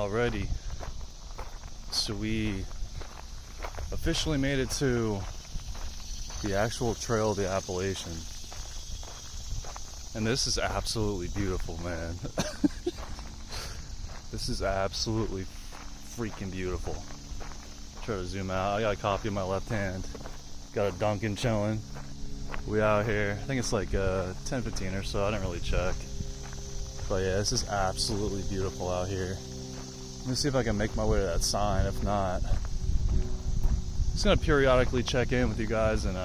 already. So we officially made it to the actual trail of the Appalachian. And this is absolutely beautiful, man. This is absolutely freaking beautiful. Try to zoom out. I got a coffee in my left hand. Got a Dunkin' chilling. We out here. I think it's like 10:15 or so. I didn't really check. But yeah, this is absolutely beautiful out here. Let me see if I can make my way to that sign. If not, just gonna periodically check in with you guys and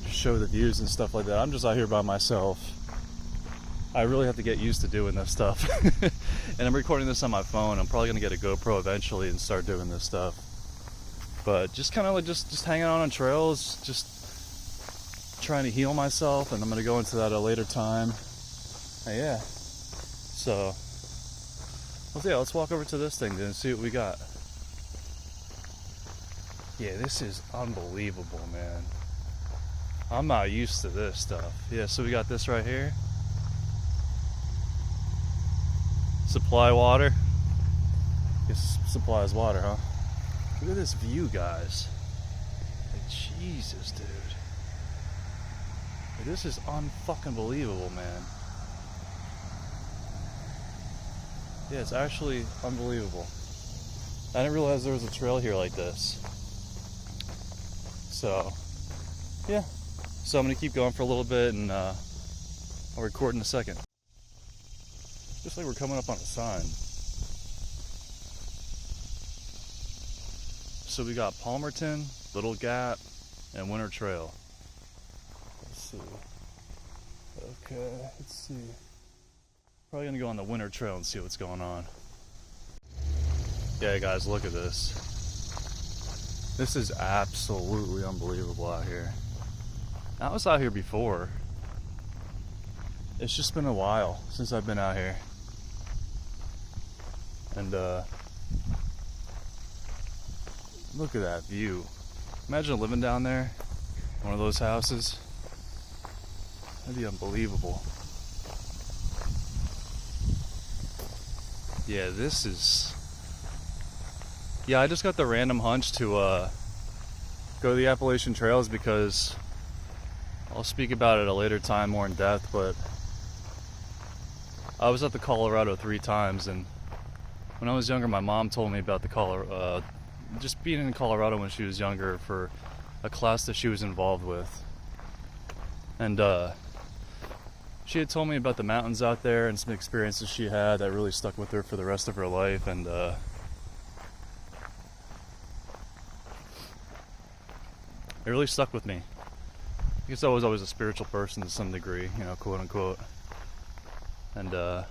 just show the views and stuff like that. I'm just out here by myself. I really have to get used to doing this stuff. And I'm recording this on my phone. I'm probably gonna get a GoPro eventually and start doing this stuff. But just kind of like just hanging out on trails, just trying to heal myself, and I'm gonna go into that at a later time. And yeah. So well, yeah, let's walk over to this thing then and see what we got. Yeah, this is unbelievable, man. I'm not used to this stuff. Yeah, so we got this right here. Supply water. Guess supplies water, huh? Look at this view, guys. Like, Jesus, dude. Like, this is unfucking believable, man. Yeah, it's actually unbelievable. I didn't realize there was a trail here like this. So, yeah. So I'm gonna keep going for a little bit and I'll record in a second. Just like we're coming up on a sign. So we got Palmerton, Little Gap, and Winter Trail. Let's see. Okay, let's see. Probably gonna go on the Winter Trail and see what's going on. Yeah, guys, look at this. This is absolutely unbelievable out here. I was out here before. It's just been a while since I've been out here. And look at that view. Imagine living down there, one of those houses. That'd be unbelievable. Yeah, this is... Yeah, I just got the random hunch to go to the Appalachian Trails because I'll speak about it at a later time more in depth, but I was at the Colorado 3 times, and when I was younger, my mom told me about the just being in Colorado when she was younger for a class that she was involved with. And she had told me about the mountains out there and some experiences she had that really stuck with her for the rest of her life. And it really stuck with me. I guess I was always a spiritual person to some degree, you know, quote unquote. And it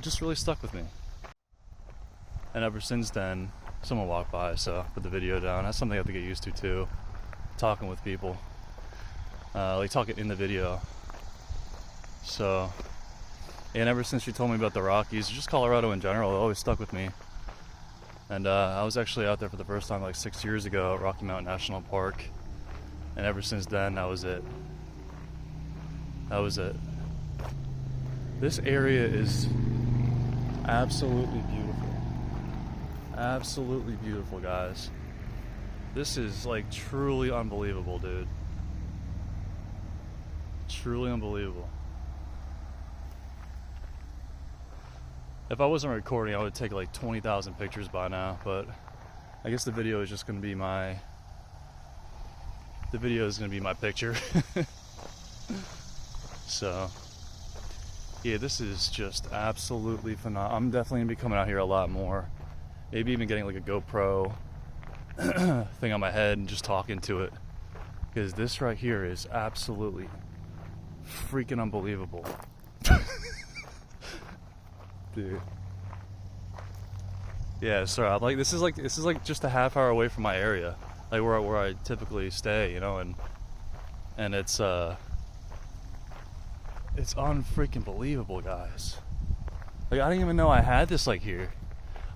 just really stuck with me. And ever since then, someone walked by, so I put the video down. That's something I have to get used to too. Talking with people. Like talking in the video. So, and ever since she told me about the Rockies, just Colorado in general, it always stuck with me. And I was actually out there for the first time like 6 years ago at Rocky Mountain National Park. And ever since then, that was it. That was it. This area is absolutely beautiful. Absolutely beautiful, guys. This is like truly unbelievable, dude. Truly unbelievable. If I wasn't recording, I would take like 20,000 pictures by now, but I guess the video is just going to be my... The video is going to be my picture. So, yeah, this is just absolutely phenomenal. I'm definitely going to be coming out here a lot more. Maybe even getting like a GoPro thing on my head and just talking to it. Because this right here is absolutely freaking unbelievable. Dude. Yeah, sorry. I'm like this is like just a half hour away from my area, like where I typically stay, you know, and it's unfreaking believable, guys. Like I didn't even know I had this like here.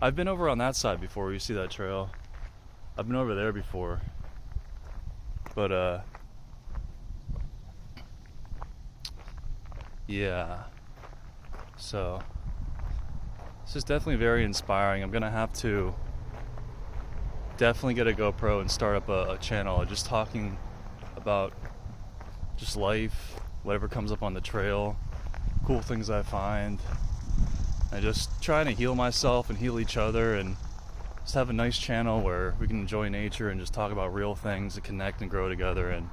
I've been over on that side before. You see that trail? I've been over there before, but yeah. So This is definitely very inspiring. I'm gonna have to definitely get a GoPro and start up a channel just talking about just life, whatever comes up on the trail, cool things I find, and just trying to heal myself and heal each other, and just have a nice channel where we can enjoy nature and just talk about real things and connect and grow together. And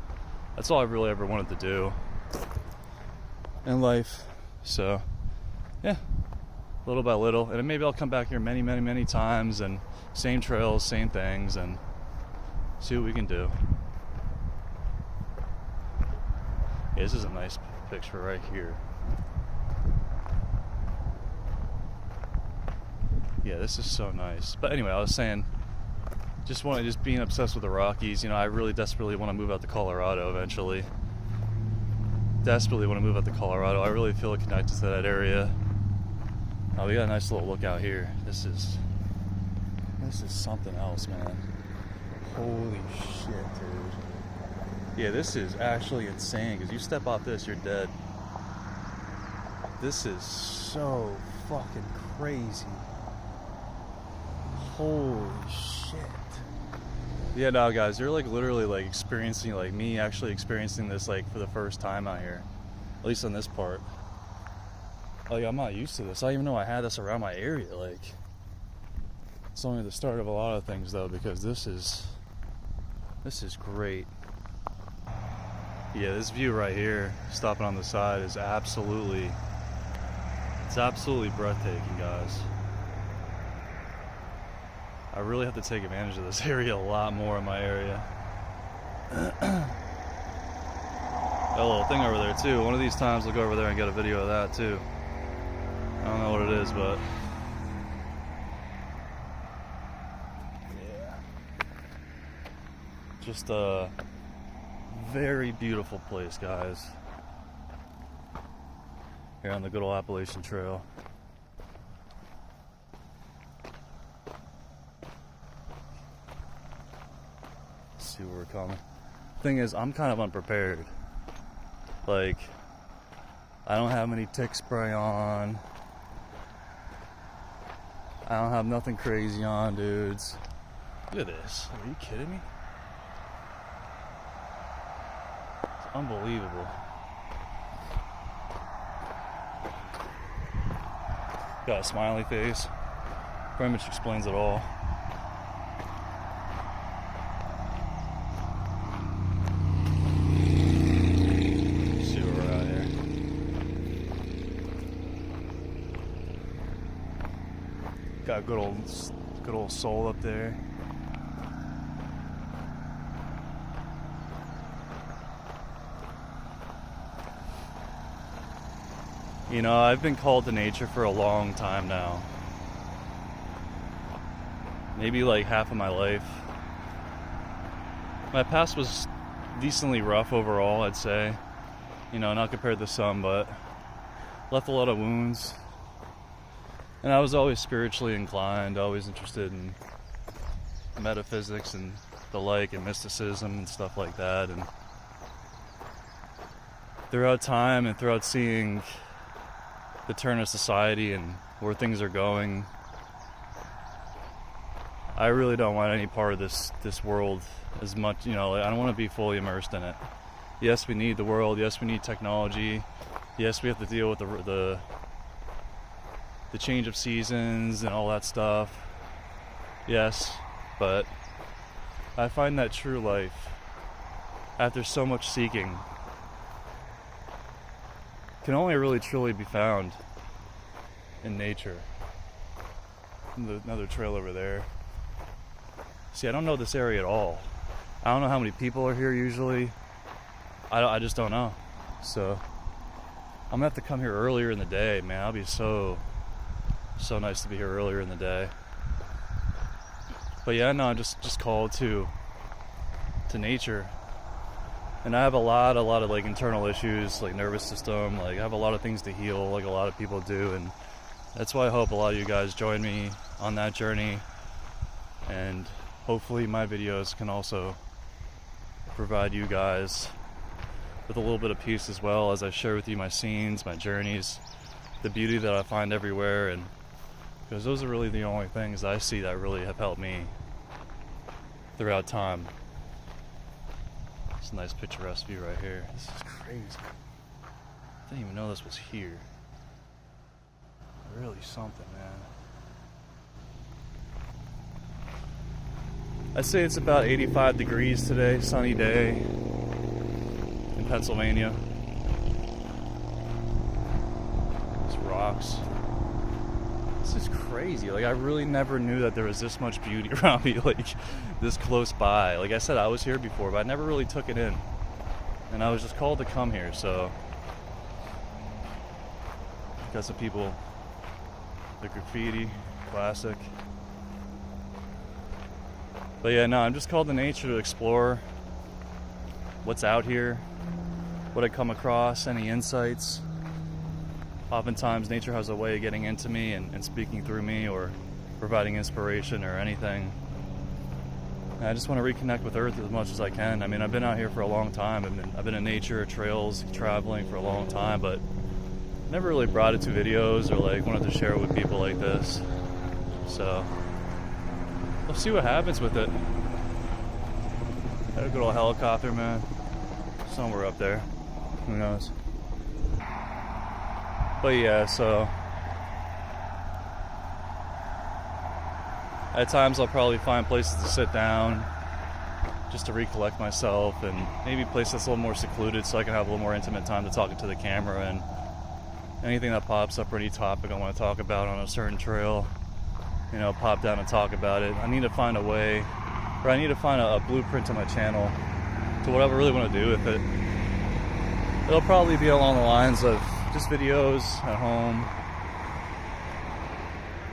that's all I really ever wanted to do in life. So yeah, little by little, and maybe I'll come back here many times, and same trails, same things, and see what we can do. Yeah, this is a nice picture right here. Yeah, this is so nice. But anyway, I was saying, just being obsessed with the Rockies. You know, I really desperately want to move out to Colorado eventually. Desperately want to move out to Colorado. I really feel connected to that area. Oh, we got a nice little lookout here. This is something else, man. Holy shit, dude. Yeah, this is actually insane, because you step off this, you're dead. This is so fucking crazy. Holy shit. Yeah, no, guys, you're like literally like experiencing, like me actually experiencing this like for the first time out here. At least on this part. Like, I'm not used to this. I didn't even know I had this around my area. Like, it's only the start of a lot of things, though, because this is great. Yeah, this view right here, stopping on the side, is absolutely breathtaking, guys. I really have to take advantage of this area a lot more in my area. Got a little thing over there too. One of these times I'll go over there and get a video of that too. I don't know what it is, but yeah. Just a very beautiful place, guys. Here on the good old Appalachian Trail. Let's see where we're coming. Thing is, I'm kind of unprepared. Like, I don't have any tick spray on. I don't have nothing crazy on, dudes. Look at this. Are you kidding me? It's unbelievable. Got a smiley face. Pretty much explains it all. Let's see where we're at here. Got a good old soul up there. You know, I've been called to nature for a long time now. Maybe like half of my life. My past was decently rough overall, I'd say. You know, not compared to some, but left a lot of wounds. And I was always spiritually inclined, always interested in metaphysics and the like, and mysticism and stuff like that. And throughout time and throughout seeing the turn of society and where things are going, I really don't want any part of this world as much, you know, I don't want to be fully immersed in it. Yes, we need the world. Yes, we need technology. Yes, we have to deal with the change of seasons and all that stuff. Yes, but I find that true life, after so much seeking, can only really truly be found in nature. Another trail over there. See, I don't know this area at all. I don't know how many people are here usually. I just don't know. So I'm gonna have to come here earlier in the day, man. I'll be so nice to be here earlier in the day. But yeah, no, I'm just called to nature. And I have a lot of like internal issues, like nervous system, like I have a lot of things to heal, like a lot of people do, and that's why I hope a lot of you guys join me on that journey. And hopefully my videos can also provide you guys with a little bit of peace as well, as I share with you my scenes, my journeys, the beauty that I find everywhere, and because those are really the only things I see that really have helped me throughout time. It's a nice picturesque view right here. This is crazy. I didn't even know this was here. Really something, man. I'd say it's about 85 degrees today, sunny day in Pennsylvania. These rocks. This is crazy. Like, I really never knew that there was this much beauty around me, like, this close by. Like I said, I was here before, but I never really took it in. And I was just called to come here, so. Got some people, the graffiti, classic. But yeah, no, I'm just called to nature to explore what's out here, what I come across, any insights. Oftentimes nature has a way of getting into me and speaking through me, or providing inspiration or anything. And I just want to reconnect with Earth as much as I can. I mean, I've been out here for a long time. I've been in nature, trails, traveling for a long time, but never really brought it to videos or like wanted to share it with people like this. So we'll see what happens with it. Got a good old helicopter, man. Somewhere up there. Who knows? But yeah, so at times I'll probably find places to sit down just to recollect myself, and maybe a place that's a little more secluded so I can have a little more intimate time to talk to the camera, and anything that pops up or any topic I want to talk about on a certain trail, you know, pop down and talk about it. I need to find a way, or I need to find a blueprint to my channel to what I really want to do with it. It'll probably be along the lines of just videos at home.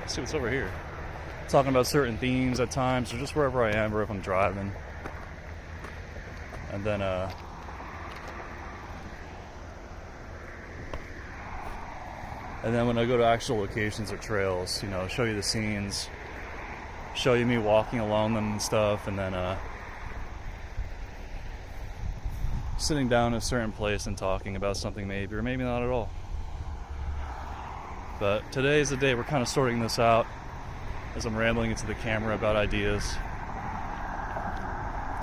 Let's see what's over here. Talking about certain themes at times, or just wherever I am, or if I'm driving. And then when I go to actual locations or trails, you know, show you the scenes, show you me walking along them and stuff, and then sitting down in a certain place and talking about something maybe, or maybe not at all. But today is the day we're kind of sorting this out as I'm rambling into the camera about ideas.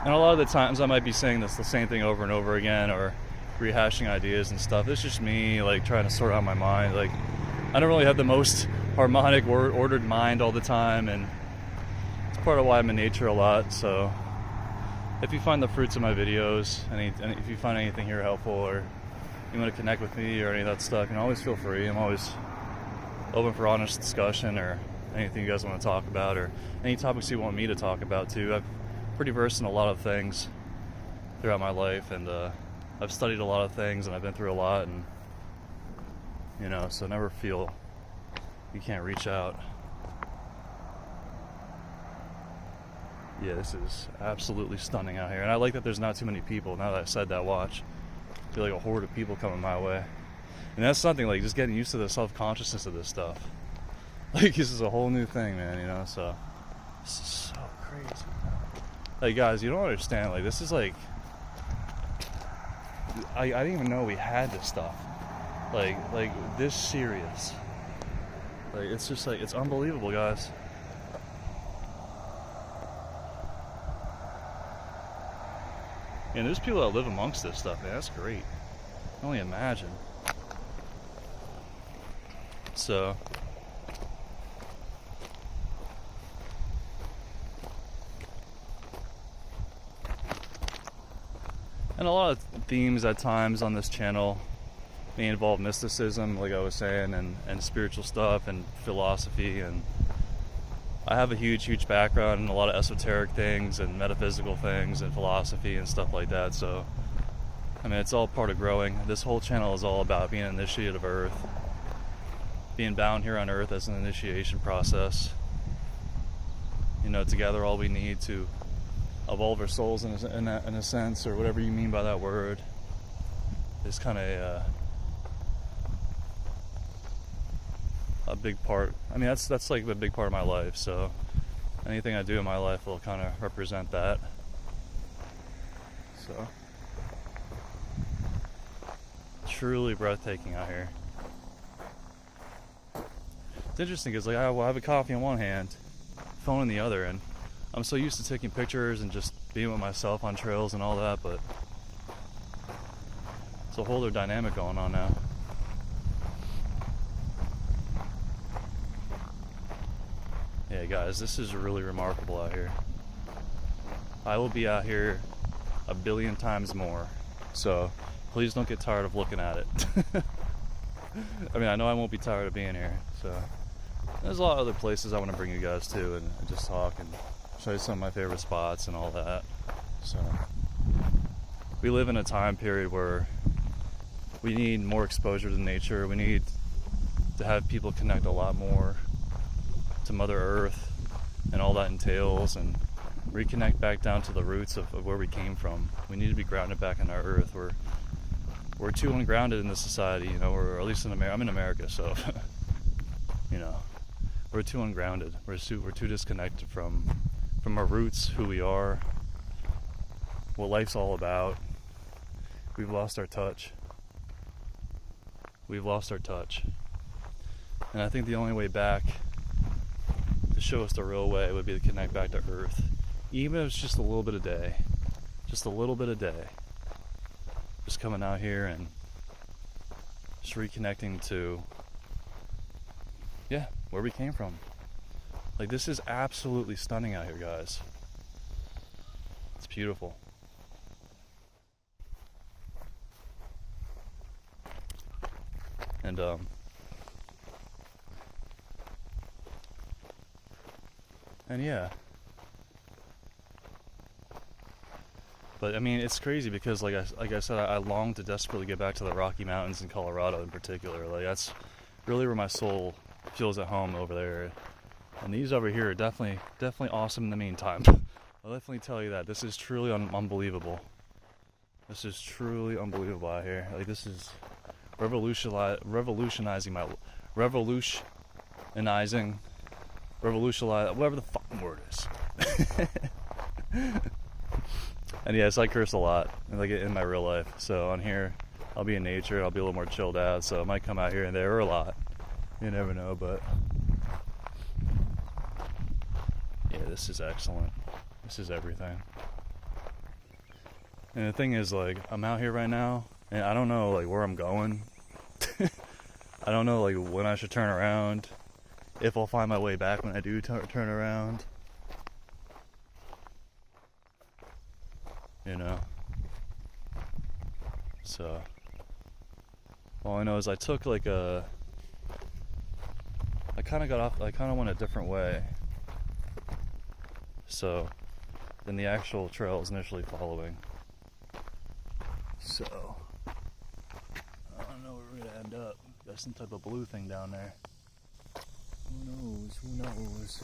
And a lot of the times I might be saying the same thing over and over again, or rehashing ideas and stuff. It's just me, like, trying to sort out my mind. Like, I don't really have the most harmonic, ordered mind all the time, and it's part of why I'm in nature a lot. So if you find the fruits of my videos, and if you find anything here helpful, or you want to connect with me or any of that stuff, you know, always feel free. I'm always open for honest discussion, or anything you guys want to talk about, or any topics you want me to talk about too. I'm pretty versed in a lot of things throughout my life, and I've studied a lot of things, and I've been through a lot, and you know, so never feel you can't reach out. Yeah, this is absolutely stunning out here, and I like that there's not too many people. Now that I've said that, watch, I feel like a horde of people coming my way, and that's something, like, just getting used to the self-consciousness of this stuff. Like, this is a whole new thing, man, you know. So this is so crazy. Like, guys, you don't understand. Like, this is like, I didn't even know we had this stuff. Like this serious. Like, it's just like, it's unbelievable, guys. And there's people that live amongst this stuff, man. That's great. I can only imagine. So and a lot of themes at times on this channel may involve mysticism, like I was saying, and spiritual stuff and philosophy, and I have a huge background in a lot of esoteric things and metaphysical things and philosophy and stuff like that. So I mean, it's all part of growing. This whole channel is all about being an initiate of Earth, being bound here on Earth as an initiation process, you know, to gather all we need to evolve our souls in a sense, or whatever you mean by that word. Is kind of a big part. I mean, that's like a big part of my life. So anything I do in my life will kind of represent that. So truly breathtaking out here. It's interesting because like I will have a coffee in one hand, phone in the other, and I'm so used to taking pictures and just being with myself on trails and all that, but it's a whole other dynamic going on now. Yeah, guys, this is really remarkable out here. I will be out here a billion times more, so please don't get tired of looking at it. I mean, I know I won't be tired of being here, so there's a lot of other places I want to bring you guys to and just talk and show you some of my favorite spots and all that. So we live in a time period where we need more exposure to nature. We need to have people connect a lot more to Mother Earth and all that entails, and reconnect back down to the roots of where we came from. We need to be grounded back in our earth. We're too ungrounded in this society, you know, or at least in America. I'm in America, so you know, we're too ungrounded. We're too disconnected from our roots, who we are, what life's all about. We've lost our touch. We've lost our touch. And I think the only way back to show us the real way would be to connect back to earth. Even if it's just a little bit a day. Just a little bit a day. Just coming out here and just reconnecting to, yeah, where we came from. Like, this is absolutely stunning out here, guys. It's beautiful. And yeah. But I mean, it's crazy because like I said, I long to desperately get back to the Rocky Mountains in Colorado in particular. Like, that's really where my soul feels at home, over there. And these over here are definitely awesome in the meantime. I'll definitely tell you that. This is truly unbelievable. This is truly unbelievable out here. Like, this is revolutionizing, whatever the fucking word is. And yes, I curse a lot, like in my real life. So on here, I'll be in nature, I'll be a little more chilled out. So I might come out here and there a lot. You never know, but yeah, this is excellent. This is everything. And the thing is, like, I'm out here right now, and I don't know, like, where I'm going. I don't know, like, when I should turn around, if I'll find my way back when I do turn around. You know? So, all I know is I took, like, I kind of went a different way. So, than the actual trail I was initially following. So, I don't know where we're gonna end up. Got some type of blue thing down there. Who knows? Who knows?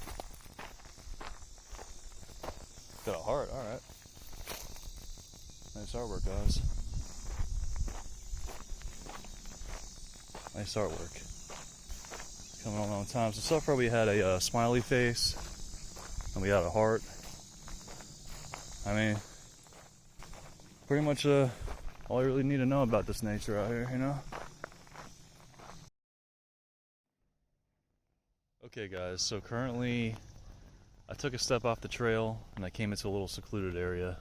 Got a heart, alright. Nice artwork, guys. Nice artwork. It's coming on a long time. So far we had a smiley face, and we had a heart. I mean, pretty much all I really need to know about this nature out here, you know? Okay guys, so currently I took a step off the trail and I came into a little secluded area.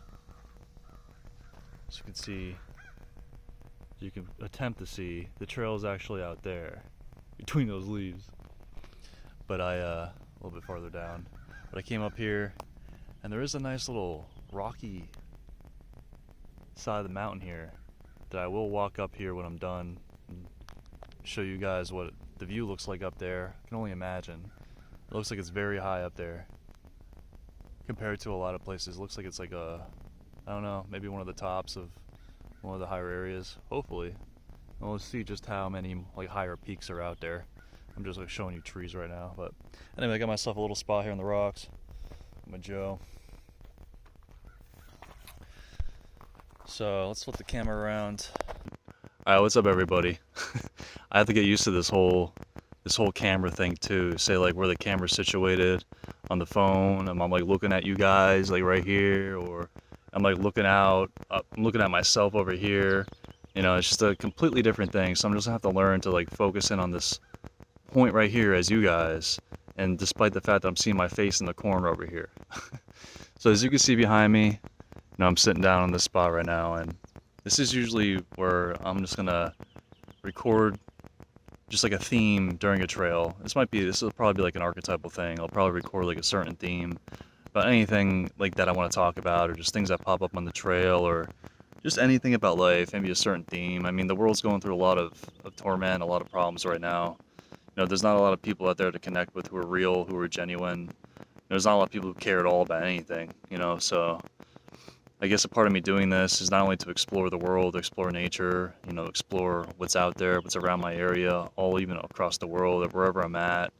As you can see, you can attempt to see, the trail is actually out there between those leaves. But a little bit farther down. But I came up here and there is a nice little rocky side of the mountain here that I will walk up here when I'm done and show you guys what the view looks like up there. I can only imagine. It looks like it's very high up there compared to a lot of places. It looks like it's like I don't know, maybe one of the tops of one of the higher areas, hopefully. And we'll see just how many like higher peaks are out there. I'm just like showing you trees right now, but anyway, I got myself a little spot here in the rocks. I'm a Joe. So let's flip the camera around. Alright, what's up everybody? I have to get used to this whole camera thing too. Say like where the camera's situated on the phone. I'm like looking at you guys like right here, or I'm like looking out, I'm looking at myself over here. You know, it's just a completely different thing. So I'm just gonna have to learn to like focus in on this point right here as you guys, and despite the fact that I'm seeing my face in the corner over here. So as you can see behind me, I'm sitting down on this spot right now, and this is usually where I'm just gonna record just like a theme during a trail. This will probably be like an archetypal thing. I'll probably record like a certain theme about anything like that I want to talk about, or just things that pop up on the trail, or just anything about life, maybe a certain theme. I mean, the world's going through a lot of torment, a lot of problems right now. There's not a lot of people out there to connect with who are real, who are genuine. There's not a lot of people who care at all about anything, so I guess a part of me doing this is not only to explore the world, explore nature, explore what's out there, what's around my area, all even across the world, or wherever I'm at,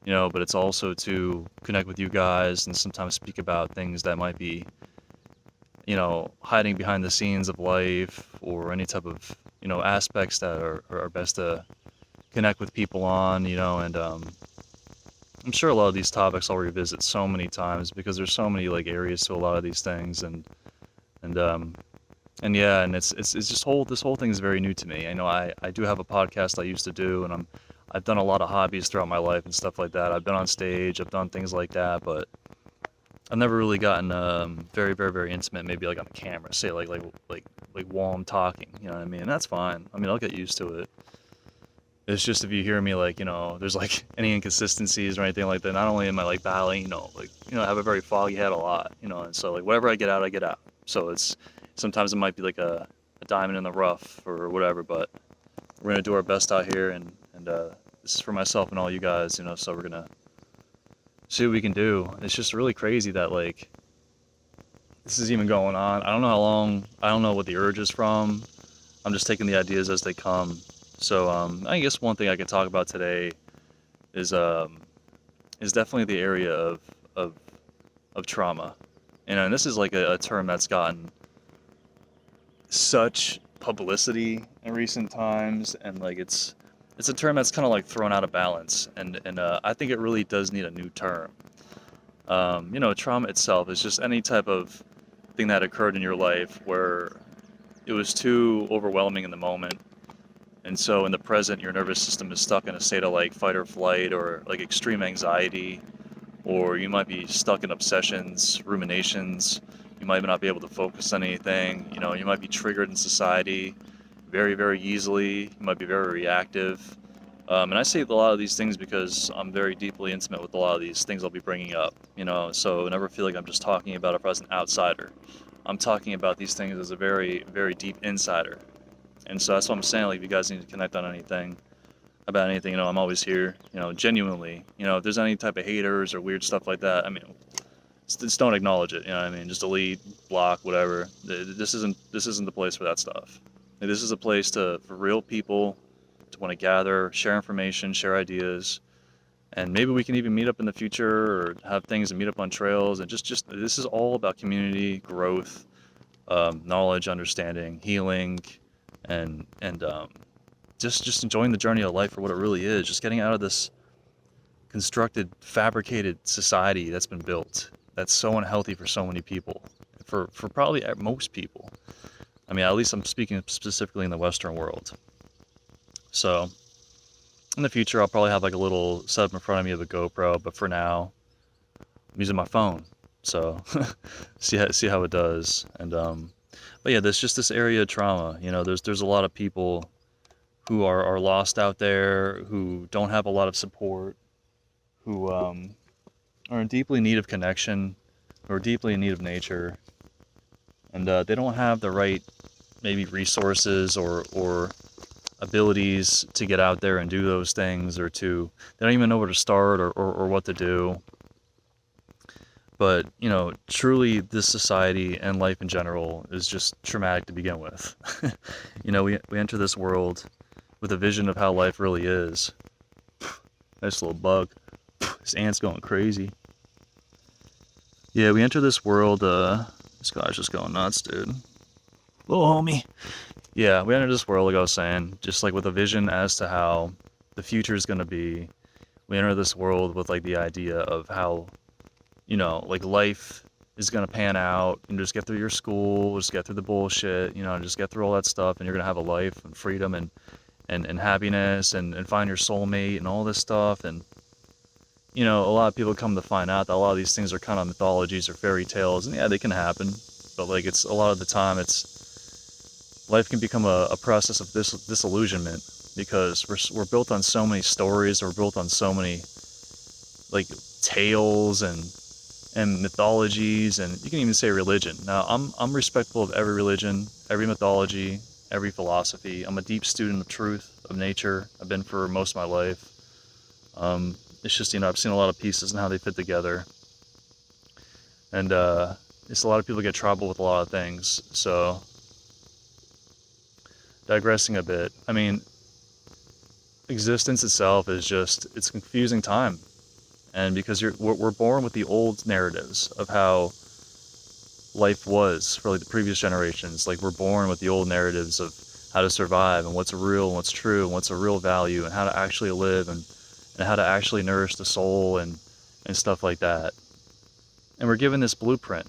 but it's also to connect with you guys and sometimes speak about things that might be, hiding behind the scenes of life, or any type of, aspects that are best to connect with people on, and I'm sure a lot of these topics I'll revisit so many times, because there's so many like areas to a lot of these things, and yeah, and it's just this whole thing is very new to me. I know I do have a podcast I used to do, and I've done a lot of hobbies throughout my life and stuff like that. I've been on stage, I've done things like that, but I've never really gotten very, very, very intimate, maybe like on a camera, say like while I'm talking, you know what I mean? And that's fine. I mean, I'll get used to it. It's just if you hear me like, there's like any inconsistencies or anything like that, not only am I like battling, I have a very foggy head a lot, and so like whatever I get out, I get out. So sometimes it might be like a diamond in the rough or whatever, but we're gonna do our best out here, and this is for myself and all you guys, so we're gonna see what we can do. It's just really crazy that like this is even going on. I don't know how long, I don't know what the urge is from. I'm just taking the ideas as they come. So I guess one thing I could talk about today is definitely the area of trauma. And this is like a term that's gotten such publicity in recent times, and like it's a term that's kind of like thrown out of balance, and I think it really does need a new term. Trauma itself is just any type of thing that occurred in your life where it was too overwhelming in the moment. And so in the present, your nervous system is stuck in a state of like fight or flight, or like extreme anxiety, or you might be stuck in obsessions, ruminations. You might not be able to focus on anything. You might be triggered in society very, very easily. You might be very reactive. And I say a lot of these things because I'm very deeply intimate with a lot of these things I'll be bringing up, so never feel like I'm just talking about it as an outsider. I'm talking about these things as a very, very deep insider. And so that's what I'm saying, like, if you guys need to connect on anything, about anything, I'm always here, genuinely. If there's any type of haters or weird stuff like that, I mean, just don't acknowledge it, just delete, block, whatever. This isn't the place for that stuff. This is a place for real people to want to gather, share information, share ideas, and maybe we can even meet up in the future, or have things and meet up on trails, and just this is all about community, growth, knowledge, understanding, healing, and just enjoying the journey of life for what it really is. Just getting out of this constructed, fabricated society that's been built, that's so unhealthy for so many people, for probably most people. I mean, at least I'm speaking specifically in the Western world. So in the future, I'll probably have like a little setup in front of me of a GoPro, but for now, I'm using my phone. So see how it does. And but yeah, there's just this area of trauma. There's a lot of people who are lost out there, who don't have a lot of support, who are in deeply need of connection, who are deeply in need of nature, and they don't have the right maybe resources or abilities to get out there and do those things, or they don't even know where to start or what to do. But, truly this society and life in general is just traumatic to begin with. We enter this world with a vision of how life really is. Nice little bug. This ant's going crazy. Yeah, we enter this world, this guy's just going nuts, dude. Little homie. Yeah, we enter this world, like I was saying, just like with a vision as to how the future is going to be. We enter this world with like the idea of how, like life is going to pan out, and just get through your school, just get through the bullshit, just get through all that stuff, and you're going to have a life and freedom and and happiness and find your soulmate and all this stuff. And you know, a lot of people come to find out that a lot of these things are kind of mythologies or fairy tales, and yeah, they can happen, but like it's a lot of the time life can become a process of disillusionment, because we're built on so many stories, we're built on so many like tales and mythologies, and you can even say religion. Now I'm respectful of every religion, every mythology, every philosophy. I'm a deep student of truth, of nature. I've been for most of my life. It's just, you know, I've seen a lot of pieces and how they fit together, and it's a lot of people get trouble with a lot of things. So digressing a bit, I mean, existence itself is just, it's confusing time. And because we're born with the old narratives of how life was for like the previous generations. Like we're born with the old narratives of how to survive and what's real and what's true and what's a real value and how to actually live and how to actually nourish the soul and stuff like that. And we're given this blueprint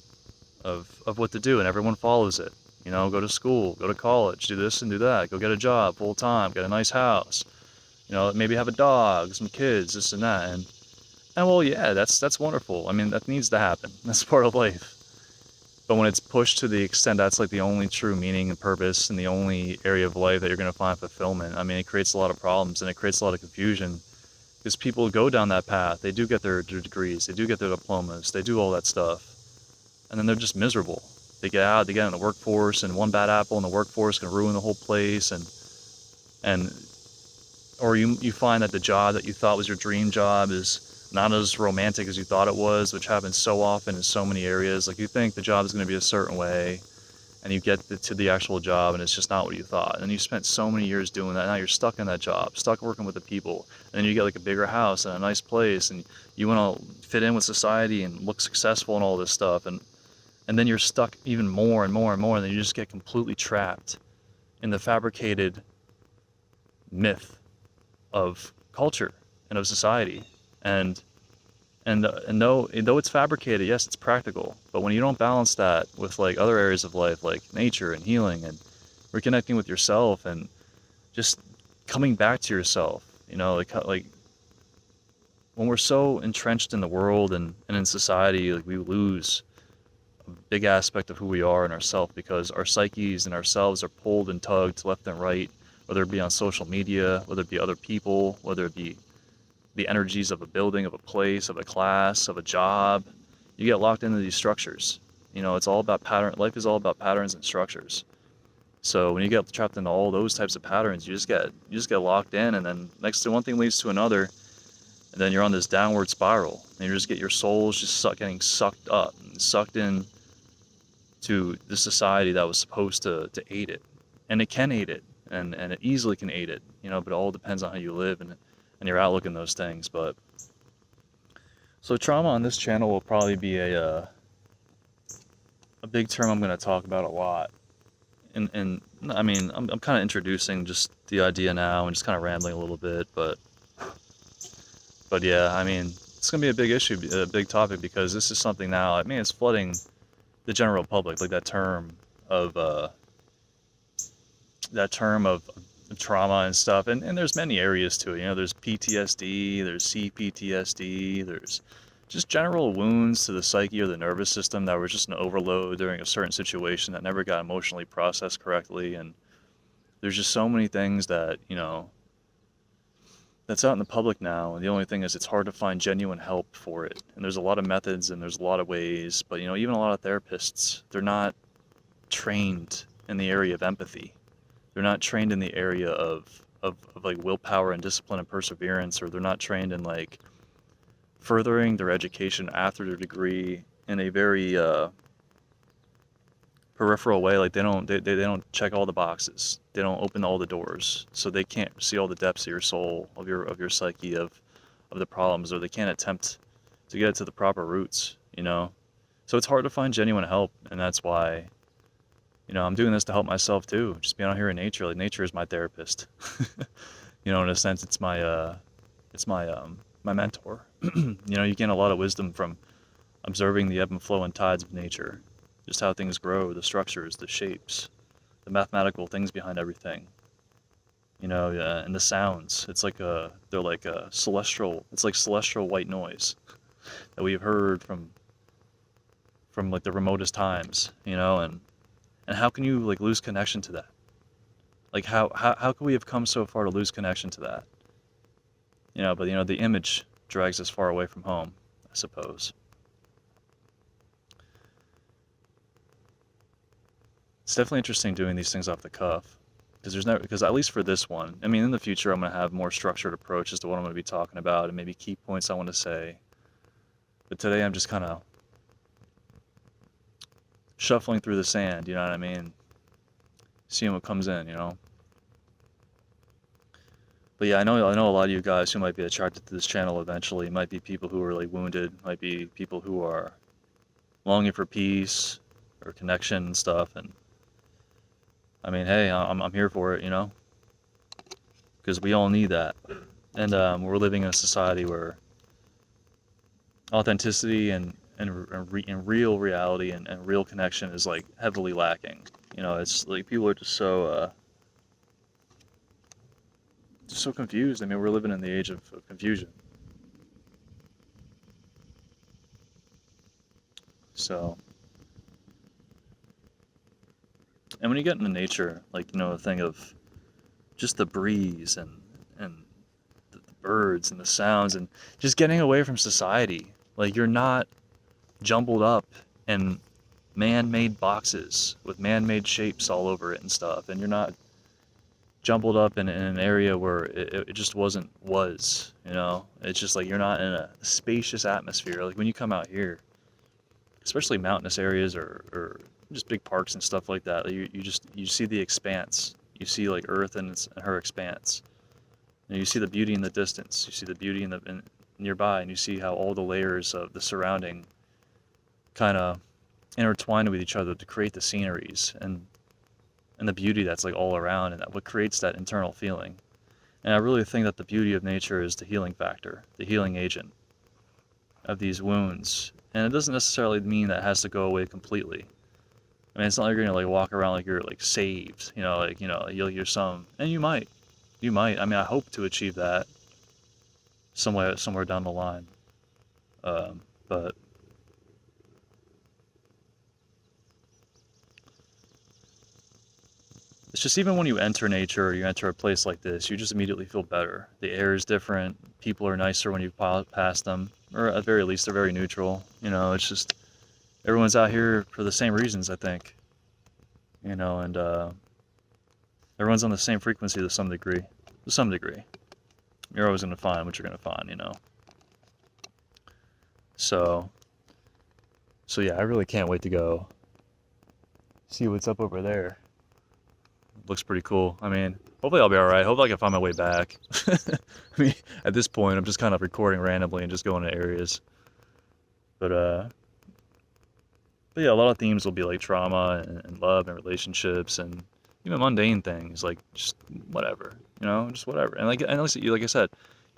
of what to do, and everyone follows it. You know, go to school, go to college, do this and do that, go get a job full time, get a nice house, you know, maybe have a dog, some kids, this and that. And well, yeah, that's wonderful. I mean, that needs to happen. That's part of life. But when it's pushed to the extent that's like the only true meaning and purpose and the only area of life that you're going to find fulfillment, I mean, it creates a lot of problems and it creates a lot of confusion, because people go down that path. They do get their degrees, they do get their diplomas, they do all that stuff, and then they're just miserable. They get out, they get in the workforce, and one bad apple in the workforce can ruin the whole place, or you find that the job that you thought was your dream job is not as romantic as you thought it was, which happens so often in so many areas. Like you think the job is going to be a certain way, and you get to the actual job and it's just not what you thought. And you spent so many years doing that, now you're stuck in that job, stuck working with the people, and then you get like a bigger house and a nice place, and you want to fit in with society and look successful and all this stuff, and then you're stuck even more and more and more, and then you just get completely trapped in the fabricated myth of culture and of society. And though it's fabricated, yes, it's practical, but when you don't balance that with like other areas of life, like nature and healing and reconnecting with yourself and just coming back to yourself, you know, like when we're so entrenched in the world and in society, like we lose a big aspect of who we are and ourselves, because our psyches and ourselves are pulled and tugged left and right, whether it be on social media, whether it be other people, whether it be the energies of a building, of a place, of a class, of a job. You get locked into these structures. You know, it's all about pattern. Life is all about patterns and structures. So when you get trapped into all those types of patterns, you just get locked in, and then next to one thing leads to another, and then you're on this downward spiral, and you just get your soul's just getting sucked up and sucked in to the society that was supposed to aid it. And it can aid it, and it easily can aid it, you know, but it all depends on how you live and your outlook in those things. But so trauma on this channel will probably be a big term I'm going to talk about a lot, and I mean I'm kind of introducing just the idea now and just kind of rambling a little bit, but yeah, I mean it's going to be a big issue, a big topic, because this is something now, I mean, it's flooding the general public, like that term of trauma and stuff, and there's many areas to it. You know, there's PTSD, there's CPTSD, there's just general wounds to the psyche or the nervous system that were just an overload during a certain situation that never got emotionally processed correctly. And there's just so many things that, you know, that's out in the public now, and the only thing is it's hard to find genuine help for it. And there's a lot of methods and there's a lot of ways, but you know, even a lot of therapists, they're not trained in the area of empathy. They're not trained in the area of like willpower and discipline and perseverance, or they're not trained in like furthering their education after their degree in a very peripheral way. Like they don't check all the boxes. They don't open all the doors, so they can't see all the depths of your soul, of your psyche, of the problems, or they can't attempt to get to the proper roots, you know. So it's hard to find genuine help, and that's why, you know, I'm doing this to help myself too. Just being out here in nature, like nature is my therapist. You know, in a sense, it's my mentor. You know, you gain a lot of wisdom from observing the ebb and flow and tides of nature, just how things grow, the structures, the shapes, the mathematical things behind everything. you know, and the sounds. It's like they're like a celestial. It's like celestial white noise that we've heard from like the remotest times, you know, and how can you like lose connection to that? Like how can we have come so far to lose connection to that? You know, but you know, the image drags us far away from home, I suppose. It's definitely interesting doing these things off the cuff, because there's never, because at least for this one, I mean, in the future I'm going to have more structured approach as to what I'm going to be talking about and maybe key points I want to say. But today I'm just kind of shuffling through the sand, you know what I mean? Seeing what comes in, you know? But yeah, I know a lot of you guys who might be attracted to this channel eventually might be people who are really wounded, might be people who are longing for peace or connection and stuff. And I mean, hey, I'm here for it, you know, because we all need that. And we're living in a society where authenticity and real reality and real connection is like heavily lacking. You know, it's like people are just so confused. I mean, we're living in the age of confusion. So, and when you get into nature, like, you know, the thing of just the breeze and the birds and the sounds and just getting away from society. Like, you're not jumbled up in man-made boxes with man-made shapes all over it and stuff, and you're not jumbled up in an area where it just was, you know? It's just like you're not in a spacious atmosphere. Like when you come out here, especially mountainous areas or just big parks and stuff like that, you see the expanse. You see like Earth and her expanse. And you see the beauty in the distance. You see the beauty in nearby, and you see how all the layers of the surrounding kind of intertwine with each other to create the sceneries and the beauty that's like all around, and that what creates that internal feeling. And I really think that the beauty of nature is the healing factor, the healing agent of these wounds. And it doesn't necessarily mean that it has to go away completely. I mean, it's not like you're gonna like walk around like you're like saved, you know, like, you know, you're some, and you might. I mean, I hope to achieve that somewhere down the line. But it's just, even when you enter nature or you enter a place like this, you just immediately feel better. The air is different. People are nicer when you pass them, or at the very least, they're very neutral. You know, it's just, everyone's out here for the same reasons, I think. You know, and everyone's on the same frequency to some degree. To some degree. You're always going to find what you're going to find, you know. So yeah, I really can't wait to go see what's up over there. Looks pretty cool. I mean, hopefully I'll be alright. Hopefully I can find my way back. I mean, at this point, I'm just kind of recording randomly and just going to areas. But yeah, a lot of themes will be like trauma and love and relationships and even mundane things, like just whatever, you know, just whatever. And like I said,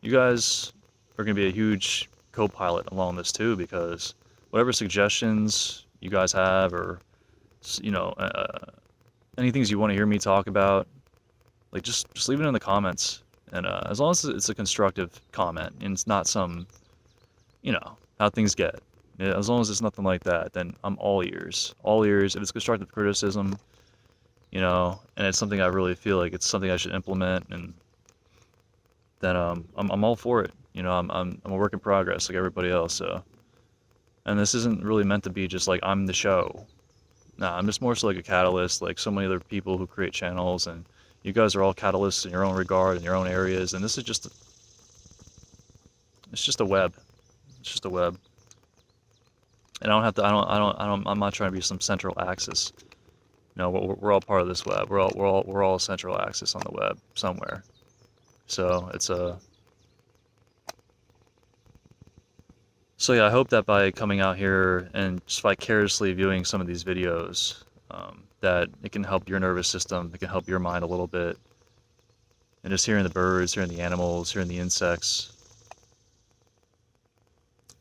you guys are going to be a huge co-pilot along this too, because whatever suggestions you guys have, or, you know, any things you want to hear me talk about, like just leave it in the comments. And as long as it's a constructive comment and it's not some, you know, how things get. Yeah, as long as it's nothing like that, then I'm all ears. All ears. If it's constructive criticism, you know, and it's something I really feel like it's something I should implement, and then I'm all for it. You know, I'm a work in progress like everybody else. So, and this isn't really meant to be just like I'm the show. Nah, I'm just more so like a catalyst, like so many other people who create channels, and you guys are all catalysts in your own regard, in your own areas, and this is just it's just a web. It's just a web. And I don't have to. I'm not trying to be some central axis. No, we're all part of this web. We're all a central axis on the web somewhere. So it's a. So yeah, I hope that by coming out here and just vicariously viewing some of these videos, that it can help your nervous system. It can help your mind a little bit. And just hearing the birds, hearing the animals, hearing the insects,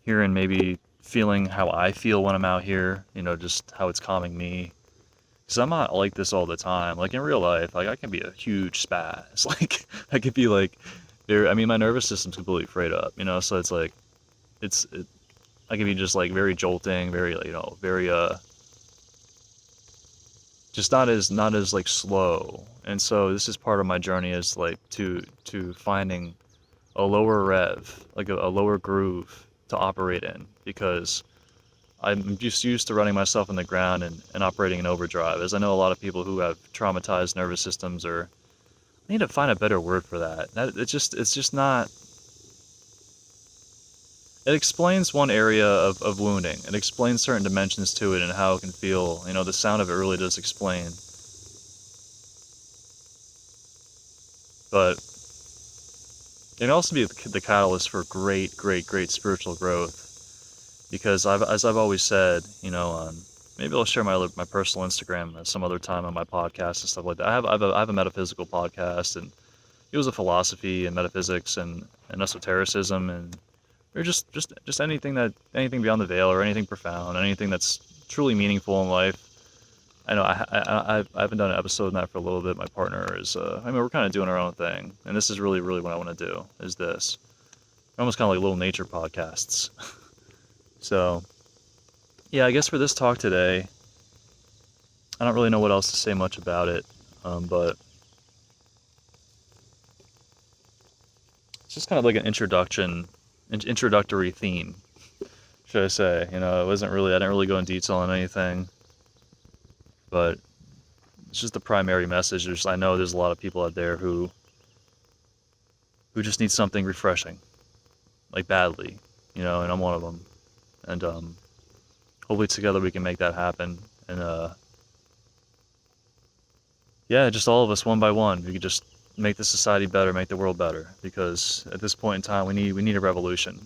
hearing maybe feeling how I feel when I'm out here, you know, just how it's calming me. Because I'm not like this all the time. Like in real life, like I can be a huge spaz. Like I could be like, I mean, my nervous system's completely frayed up, you know. So it's like, I can be just like very jolting, very very just not as like slow. And so this is part of my journey, is like to finding a lower rev, like a lower groove to operate in, because I'm just used to running myself in the ground and operating in overdrive, as I know a lot of people who have traumatized nervous systems, or I need to find a better word for that. It's just not. It explains one area of wounding. It explains certain dimensions to it and how it can feel. You know, the sound of it really does explain. But it can also be the catalyst for great spiritual growth. Because as I've always said, you know, maybe I'll share my personal Instagram some other time on my podcast and stuff like that. I have a metaphysical podcast, and it was a philosophy and metaphysics and esotericism, and or just anything beyond the veil, or anything profound, anything that's truly meaningful in life. I know I haven't done an episode on that for a little bit. My partner is, I mean, we're kind of doing our own thing, and this is really what I want to do. Is this almost kind of like little nature podcasts. So, yeah, I guess for this talk today, I don't really know what else to say much about it, but it's just kind of like an introductory theme, should I say. You know, I didn't really go in detail on anything, but it's just the primary message. I know there's a lot of people out there who just need something refreshing, like badly, you know, and I'm one of them. And hopefully together we can make that happen. And yeah, just all of us one by one, we could just make the society better, make the world better. Because at this point in time, we need a revolution.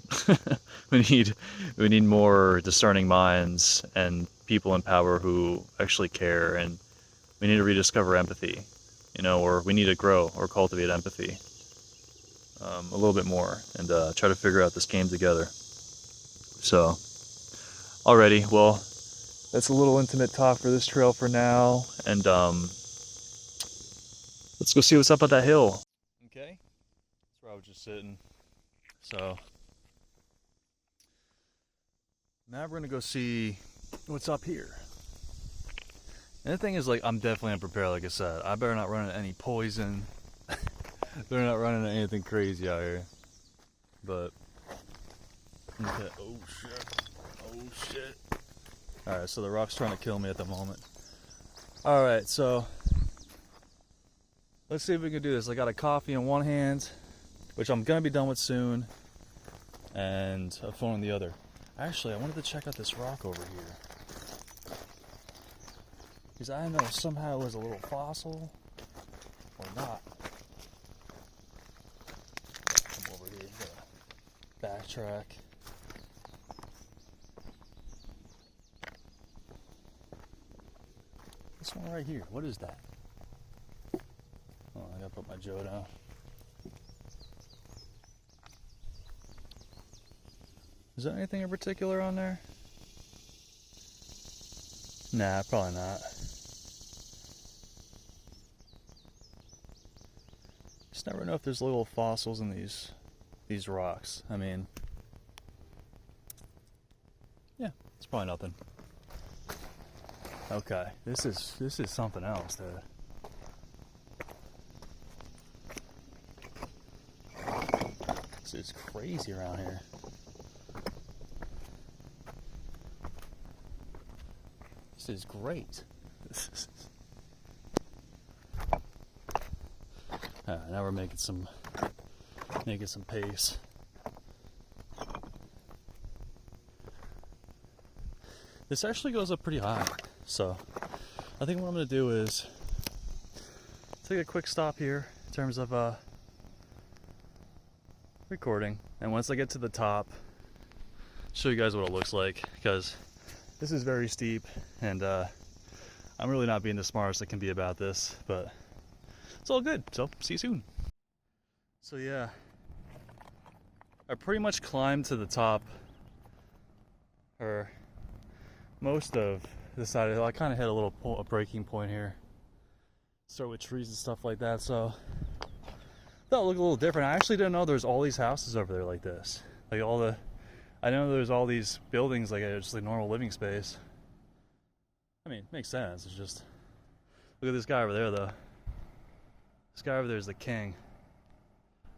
we need more discerning minds and people in power who actually care. And we need to rediscover empathy, you know, or we need to grow or cultivate empathy a little bit more, and try to figure out this game together. So, alrighty, well, that's a little intimate talk for this trail for now, and let's go see what's up at that hill. Okay, that's where I was just sitting. So, now we're gonna go see what's up here. And the thing is, like, I'm definitely unprepared, like I said. I better not run into any poison. Better not run into anything crazy out here. But, okay, oh shit. Alright, so the rock's trying to kill me at the moment. Alright, so let's see if we can do this. I got a coffee in one hand, which I'm gonna be done with soon, and a phone in the other. Actually, I wanted to check out this rock over here, because I know somehow it was a little fossil or not. Come over here, backtrack. This one right here, what is that? Oh, I gotta put my Joe down. Is there anything in particular on there? Nah, probably not. Just never know if there's little fossils in these rocks. I mean, yeah, it's probably nothing. Okay, this is something else, dude. This is crazy around here. This is great. Alright, now we're making some pace. This actually goes up pretty high, so I think what I'm going to do is take a quick stop here in terms of recording, and once I get to the top, show you guys what it looks like, because this is very steep, and I'm really not being the smartest I can be about this, but it's all good, so see you soon. So yeah, I pretty much climbed to the top, or most of decided I kind of hit a breaking point here. Start with trees and stuff like that, so that would look a little different. I actually didn't know there's all these houses over there like this. Like I know there's all these buildings like it's like normal living space. I mean, it makes sense. It's just, look at this guy over there though. This guy over there is the king.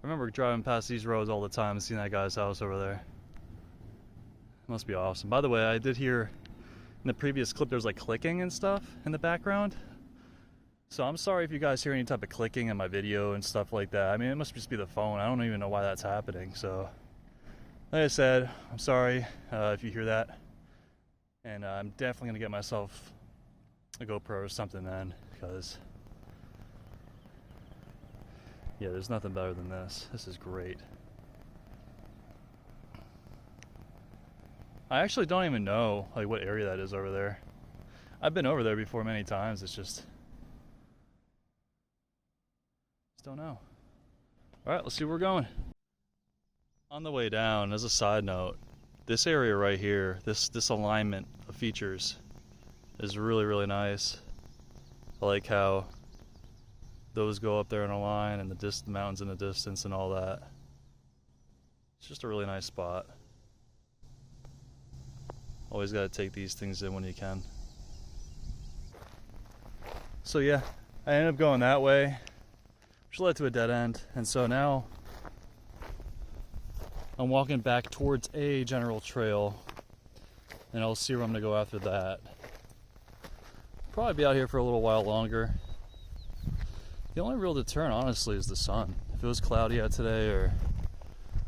I remember driving past these roads all the time and seeing that guy's house over there. It must be awesome. By the way, I did hear in the previous clip there's like clicking and stuff in the background. So I'm sorry if you guys hear any type of clicking in my video and stuff like that. I mean, it must just be the phone. I don't even know why that's happening. So, like I said, I'm sorry if you hear that. And I'm definitely going to get myself a GoPro or something then. Because, yeah, there's nothing better than this. This is great. I actually don't even know like what area that is over there. I've been over there before many times. It's just don't know. Alright, let's see where we're going. On the way down, as a side note, this area right here, this alignment of features is really, really nice. I like how those go up there in a line and the mountains in the distance and all that. It's just a really nice spot. Always got to take these things in when you can. So yeah, I ended up going that way, which led to a dead end, and so now I'm walking back towards a general trail, and I'll see where I'm going to go after that. Probably be out here for a little while longer. The only real deterrent, honestly, is the sun. If it was cloudy out today, or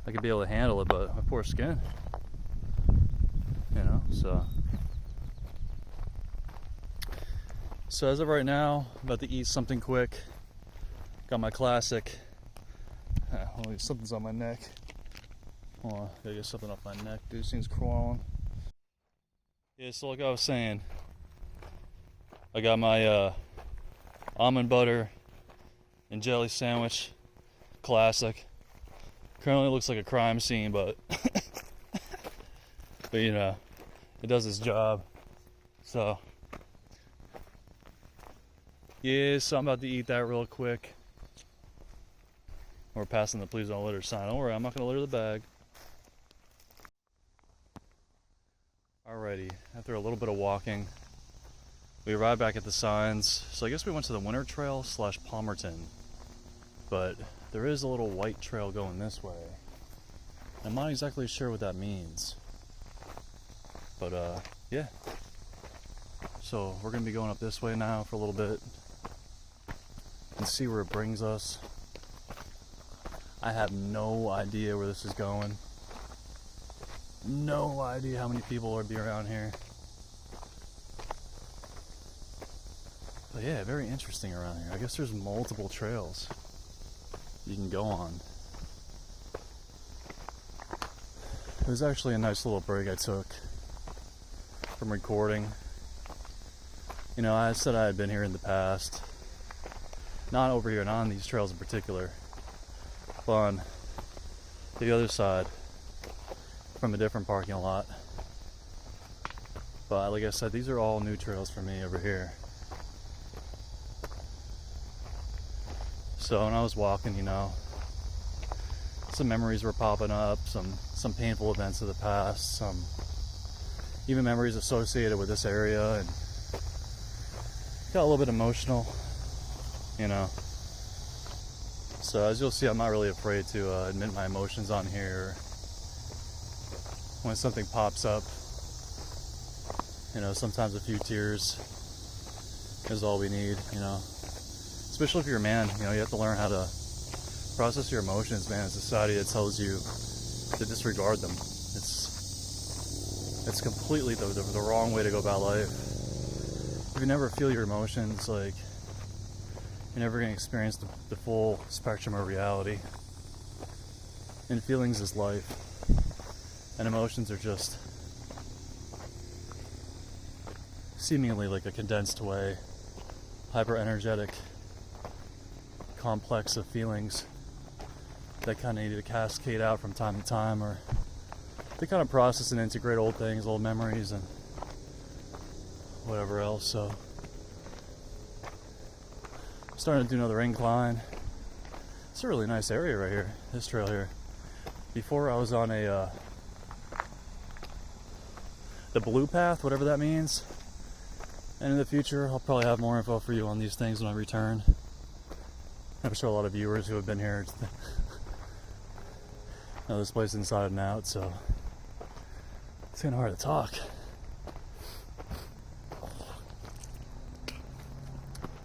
I could be able to handle it, but my poor skin, you know, so as of right now, I'm about to eat something quick. Got my classic, something's on my neck. Hold on, gotta get something off my neck. Dude, this thing's crawling. Yeah, so like I was saying, I got my almond butter and jelly sandwich, classic. Currently looks like a crime scene, but but you know, it does its job. So yeah, so I'm about to eat that real quick. We're passing the please don't litter sign. Don't worry, I'm not gonna litter the bag. Alrighty, after a little bit of walking, we arrived back at the signs. So I guess we went to the Winter Trail / Palmerton. But there is a little white trail going this way. I'm not exactly sure what that means. But yeah. So we're gonna be going up this way now for a little bit and see where it brings us. I have no idea where this is going. No idea how many people would be around here. But yeah, very interesting around here. I guess there's multiple trails you can go on. It was actually a nice little break I took from recording. You know, I said I had been here in the past. Not over here, not on these trails in particular. But on the other side from a different parking lot. But like I said, these are all new trails for me over here. So when I was walking, you know, some memories were popping up, some painful events of the past, some even memories associated with this area, and got a little bit emotional, you know. So as you'll see, I'm not really afraid to admit my emotions on here. When something pops up, you know, sometimes a few tears is all we need, you know. Especially if you're a man, you know, you have to learn how to process your emotions, man. In a society that tells you to disregard them. It's completely the wrong way to go about life. If you never feel your emotions, like, you're never going to experience the full spectrum of reality. And feelings is life. And emotions are just seemingly like a condensed way, hyper energetic complex of feelings that kind of need to cascade out from time to time, or they kind of process and integrate old things, old memories, and whatever else. So I'm starting to do another incline. It's a really nice area right here, this trail here. Before I was on a the blue path, whatever that means. And in the future, I'll probably have more info for you on these things when I return. I'm sure a lot of viewers who have been here know this place inside and out, so it's kind of hard to talk.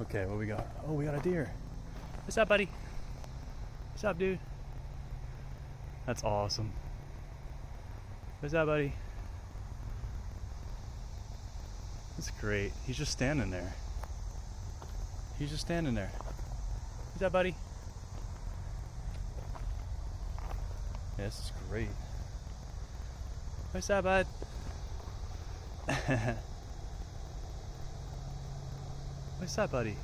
Okay, what we got? Oh, we got a deer. What's up, buddy? What's up, dude? That's awesome. What's up, buddy? That's great. He's just standing there. He's just standing there. What's up, buddy? Yeah, this is great. What's up, bud? What's up, buddy?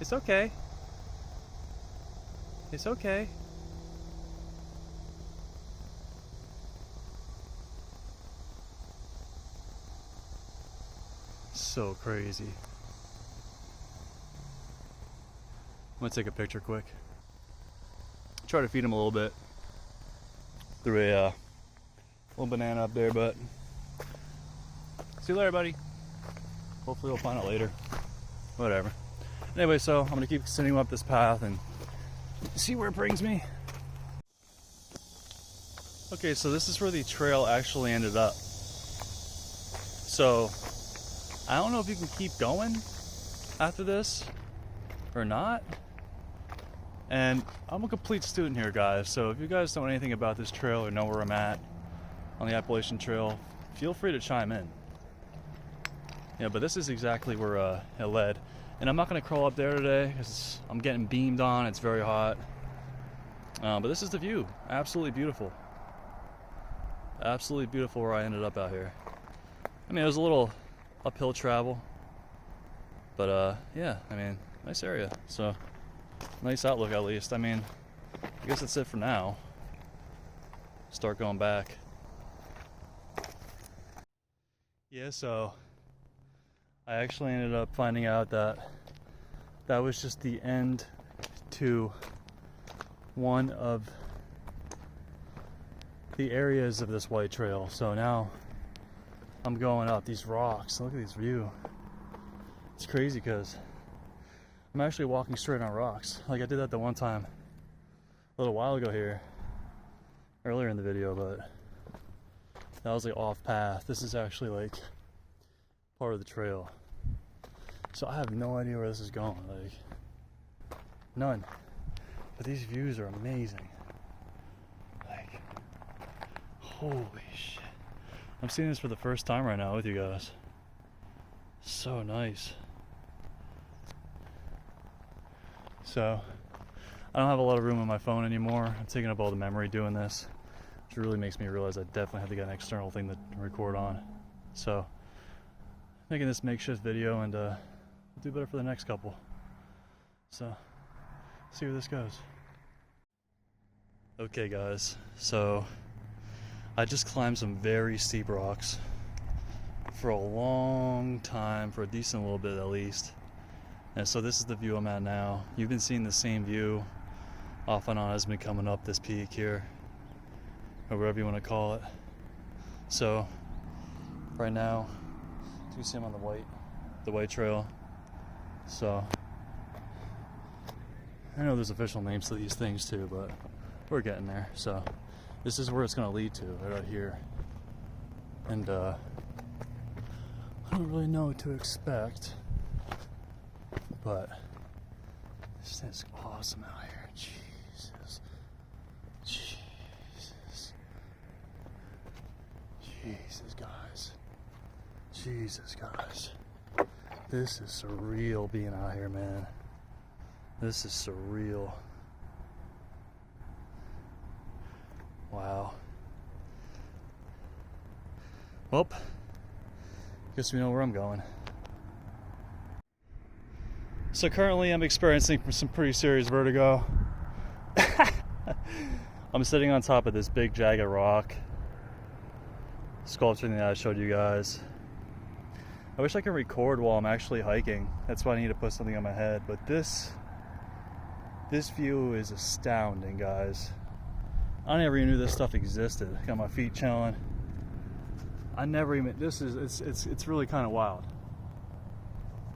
It's okay. It's okay. So crazy. I'm gonna take a picture quick. Try to feed him a little bit. Threw a little banana up there, but see you later, buddy. Hopefully we'll find it later. Whatever. Anyway, so I'm gonna keep continuing up this path and see where it brings me. Okay, so this is where the trail actually ended up. So I don't know if you can keep going after this or not. And I'm a complete student here, guys, so if you guys know anything about this trail or know where I'm at on the Appalachian Trail, feel free to chime in. Yeah, but this is exactly where it led. And I'm not going to crawl up there today because I'm getting beamed on, it's very hot. But this is the view. Absolutely beautiful. Absolutely beautiful where I ended up out here. I mean, it was a little uphill travel, but yeah, I mean, nice area. So nice outlook, at least. I mean, I guess that's it for now. Start going back. Yeah, so I actually ended up finding out that that was just the end to one of the areas of this white trail. So now I'm going up these rocks. Look at this view. It's crazy because I'm actually walking straight on rocks. Like I did that the one time a little while ago here, earlier in the video, but that was like off path. This is actually like part of the trail. So I have no idea where this is going, like none. But these views are amazing. Like, holy shit. I'm seeing this for the first time right now with you guys. So nice. So I don't have a lot of room on my phone anymore. I'm taking up all the memory doing this, which really makes me realize I definitely have to get an external thing to record on. So making this makeshift video, and we'll do better for the next couple. So see where this goes. Okay guys, so I just climbed some very steep rocks for a long time, for a decent little bit at least. And so this is the view I'm at now. You've been seeing the same view off and on as me coming up this peak here, or whatever you want to call it. So right now, you can see I'm on the white trail. So I know there's official names to these things too, but we're getting there. So this is where it's going to lead to, right out here. And I don't really know what to expect, but this is awesome out here. Jesus. Jesus. Jesus, guys. Jesus, guys. This is surreal being out here, man. This is surreal. Wow. Well, guess we know where I'm going. So currently I'm experiencing some pretty serious vertigo. I'm sitting on top of this big jagged rock sculpture that I showed you guys. I wish I could record while I'm actually hiking. That's why I need to put something on my head. But this view is astounding, guys. I never even knew this stuff existed. Got my feet chilling. I never even, it's really kind of wild.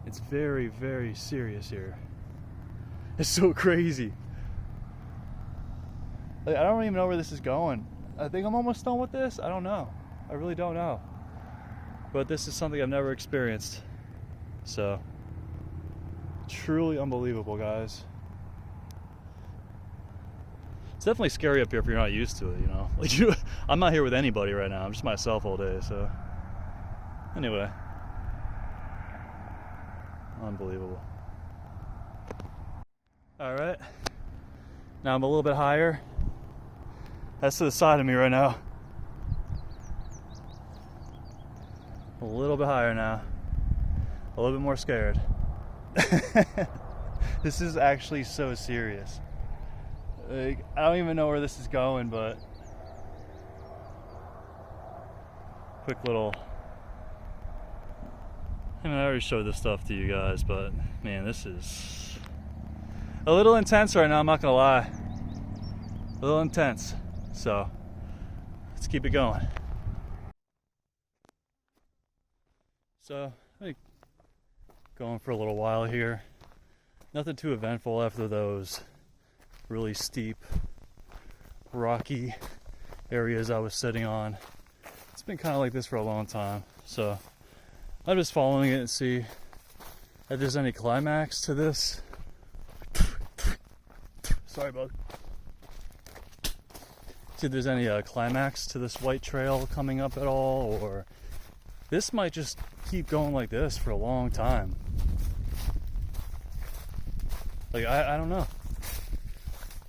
It's very, very serious here. It's so crazy. Like, I don't even know where this is going. I think I'm almost done with this. I don't know. I really don't know. But this is something I've never experienced. So, truly unbelievable, guys. It's definitely scary up here if you're not used to it, you know. Like, I'm not here with anybody right now. I'm just myself all day, so. Anyway. Unbelievable. Alright. Now I'm a little bit higher. That's to the side of me right now. A little bit higher now. A little bit more scared. This is actually so serious. Like, I don't even know where this is going, but quick little, I mean, I already showed this stuff to you guys, but man, this is a little intense right now, I'm not gonna lie. A little intense. So let's keep it going. So I've been going for a little while here. Nothing too eventful after those really steep, rocky areas I was sitting on. It's been kind of like this for a long time. So I'm just following it and see if there's any climax to this. Sorry, bud. See if there's any climax to this white trail coming up at all, or this might just keep going like this for a long time. Like, I don't know.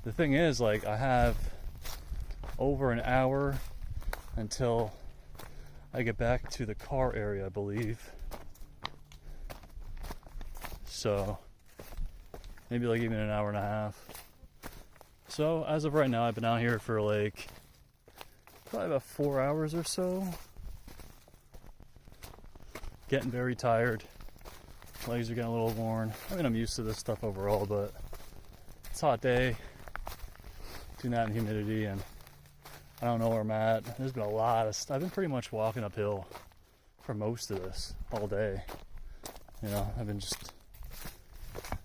The thing is, like, I have over an hour until I get back to the car area, I believe. So maybe like even an hour and a half. So as of right now, I've been out here for like probably about 4 hours or so. Getting very tired. Legs are getting a little worn. I mean, I'm used to this stuff overall, but it's a hot day. Between that and humidity, and I don't know where I'm at. There's been a lot of I've been pretty much walking uphill for most of this all day. You know, I've been just,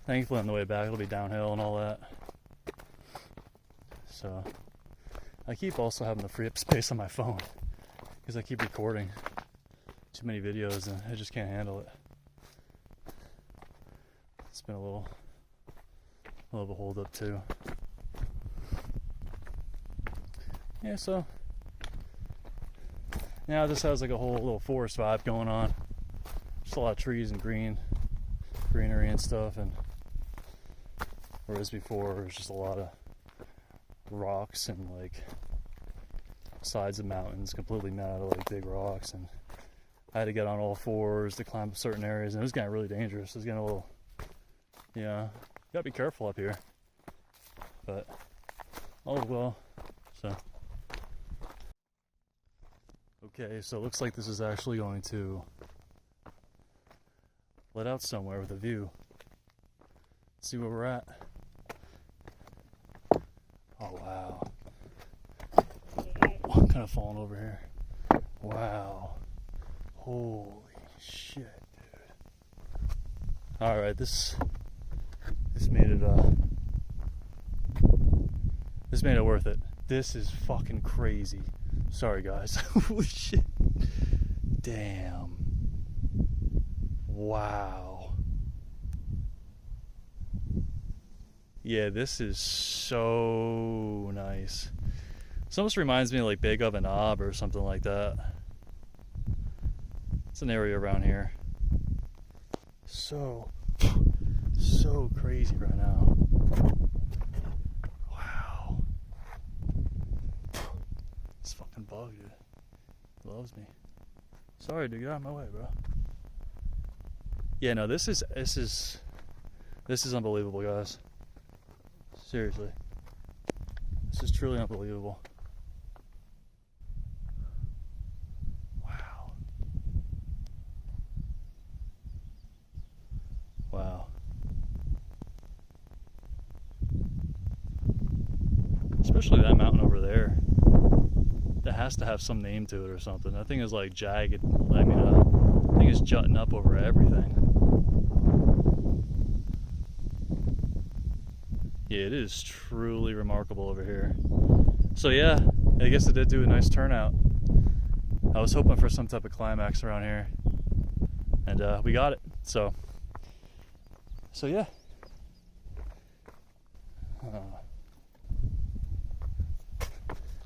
thankfully on the way back it'll be downhill and all that. So I keep also having to free up space on my phone because I keep recording too many videos and I just can't handle it. It's been a little of a hold up too. Yeah, so now this has like a whole little forest vibe going on. Just a lot of trees and greenery and stuff, and whereas before it was just a lot of rocks and like sides of mountains completely made out of like big rocks, and I had to get on all fours to climb certain areas, and it was getting really dangerous. It was getting a little, yeah, you gotta be careful up here, but all well. So okay, so it looks like this is actually going to let out somewhere with a view. Let's see where we're at. Oh wow. I'm kind of falling over here. Wow. Holy shit, dude. Alright, this made it this made it worth it. This is fucking crazy. Sorry guys. Holy shit. Damn. Wow. Yeah, this is so nice. This almost reminds me of like Big of an Knob or something like that. It's an area around here. So crazy right now. Wow. This fucking bug, dude. He loves me. Sorry, dude, get out of my way, bro. Yeah, no, this is unbelievable, guys. Seriously. This is truly unbelievable. Wow. Especially that mountain over there. That has to have some name to it or something. That thing is like jagged. I mean, I think it's jutting up over everything. Yeah, it is truly remarkable over here. So yeah, I guess it did do a nice turnout. I was hoping for some type of climax around here, and we got it. So yeah.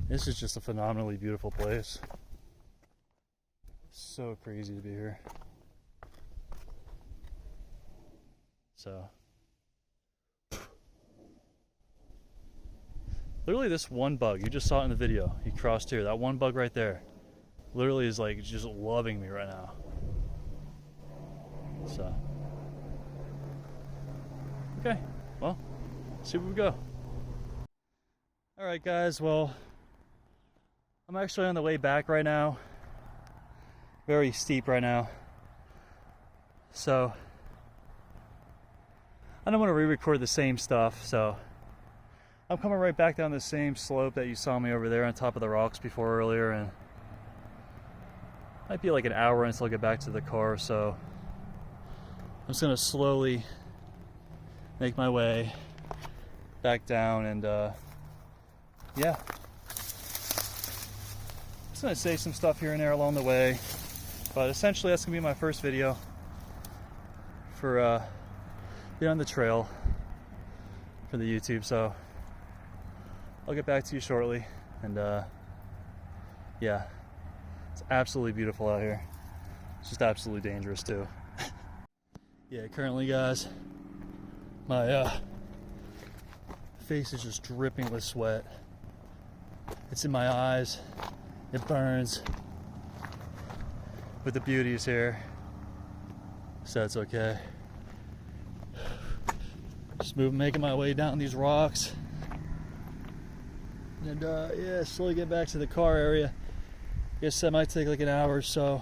This is just a phenomenally beautiful place. So crazy to be here. So literally this one bug, you just saw it in the video, he crossed here, that one bug right there literally is like just loving me right now. So okay, well, see where we go. Alright guys, well, I'm actually on the way back right now. Very steep right now. So I don't want to re-record the same stuff, so I'm coming right back down the same slope that you saw me over there on top of the rocks before earlier, and might be like an hour until I get back to the car, so I'm just gonna slowly make my way back down, and yeah, just gonna say some stuff here and there along the way, but essentially that's gonna be my first video for being on the trail for the YouTube. So I'll get back to you shortly, and yeah, it's absolutely beautiful out here. It's just absolutely dangerous too. Yeah, currently guys, my face is just dripping with sweat. It's in my eyes, it burns, but the beauty is here, so it's okay. Just making my way down these rocks, and yeah, slowly get back to the car area. Guess that might take like an hour or so,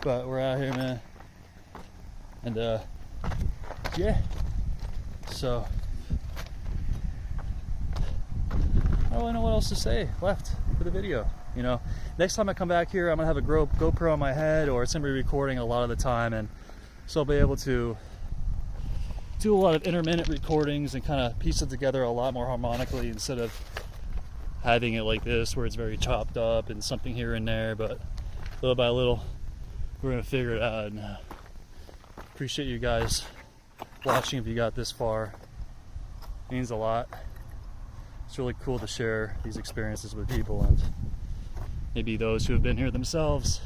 but we're out here, man, and yeah, so I don't really know what else to say left for the video. You know, next time I come back here, I'm gonna have a GoPro on my head, or it's gonna be recording a lot of the time, and so I'll be able to do a lot of intermittent recordings and kind of piece it together a lot more harmonically, instead of having it like this where it's very chopped up and something here and there. But little by little, we're gonna figure it out, and appreciate you guys watching if you got this far. It means a lot. It's really cool to share these experiences with people, and maybe those who have been here themselves.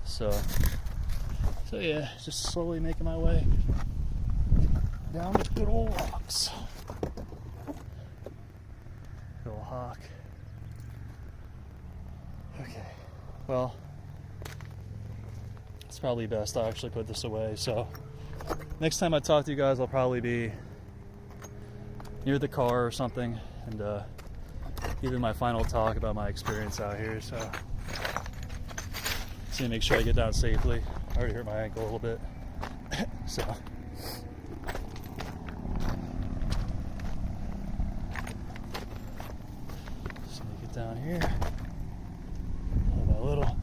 So yeah, just slowly making my way down the good old rocks. Good old hawk. Okay, well, it's probably best I actually put this away. So next time I talk to you guys, I'll probably be near the car or something, and giving my final talk about my experience out here. So just need to make sure I get down safely. I already hurt my ankle a little bit. So just make it down here little by little.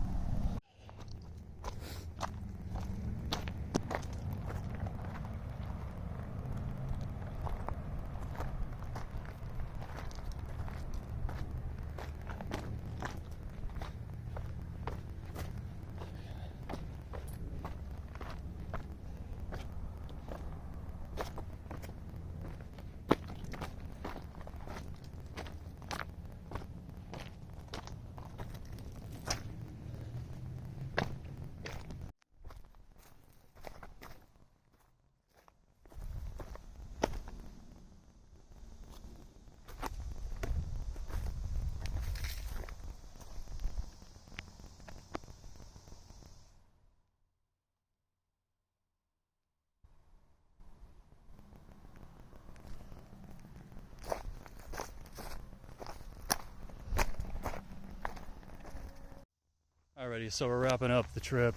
Alrighty, so we're wrapping up the trip.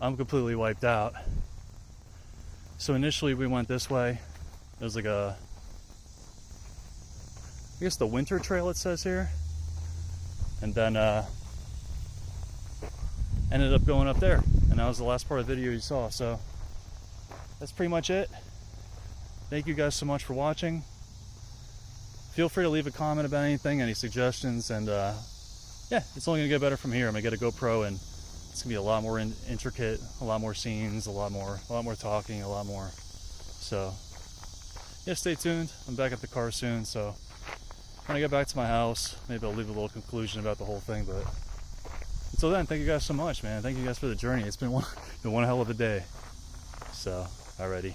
I'm completely wiped out. So initially we went this way. There's like a guess the winter trail it says here. And then ended up going up there. And that was the last part of the video you saw. So that's pretty much it. Thank you guys so much for watching. Feel free to leave a comment about anything, any suggestions, and yeah, it's only gonna get better from here. I'm gonna get a GoPro, and it's gonna be a lot more intricate, a lot more scenes, a lot more talking, a lot more. So yeah, stay tuned. I'm back at the car soon, so when I get back to my house, maybe I'll leave a little conclusion about the whole thing. But until then, thank you guys so much, man. Thank you guys for the journey. It's been one hell of a day. So, alrighty.